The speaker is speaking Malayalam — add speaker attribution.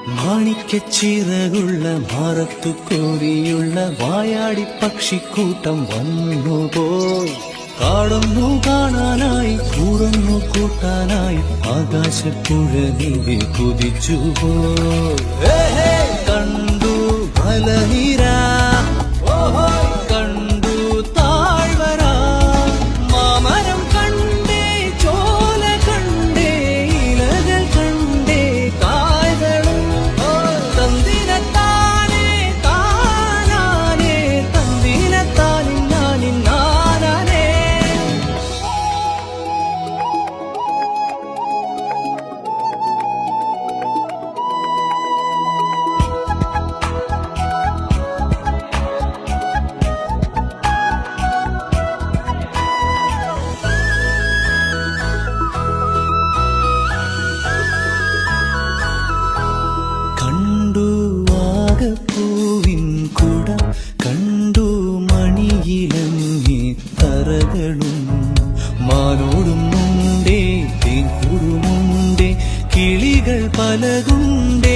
Speaker 1: മാണിക്കച്ചിറകുള്ള മാറത്തു കോരിയുള്ള വായാടി പക്ഷിക്കൂട്ടം വന്നുപോയി. കാടൊന്നു കാണാനായി കൂടൊന്നു കൂട്ടാനായി ആകാശപ്പുഴ നീവി കുതിച്ചുപോയി. കണ്ടു മലനിര, കണ്ടു താഴ്വര, മാമരം കണ്ടേ, ചോല കണ്ടേ, ഇലകൾ കണ്ടേ, കായകളും തന്തിനത്താനേ താനാനേ, തന്തിനത്താനിന്നാനിന്നാനേ. കണ്ടു ആകപ്പൂവിൻ കുടം, കണ്ടു മണിയിലങ്ങി തറകളും, മാനോടുമുണ്ടേ തേൻകൂടുമുണ്ടേ, കിളികൾ പലതുണ്ടേ.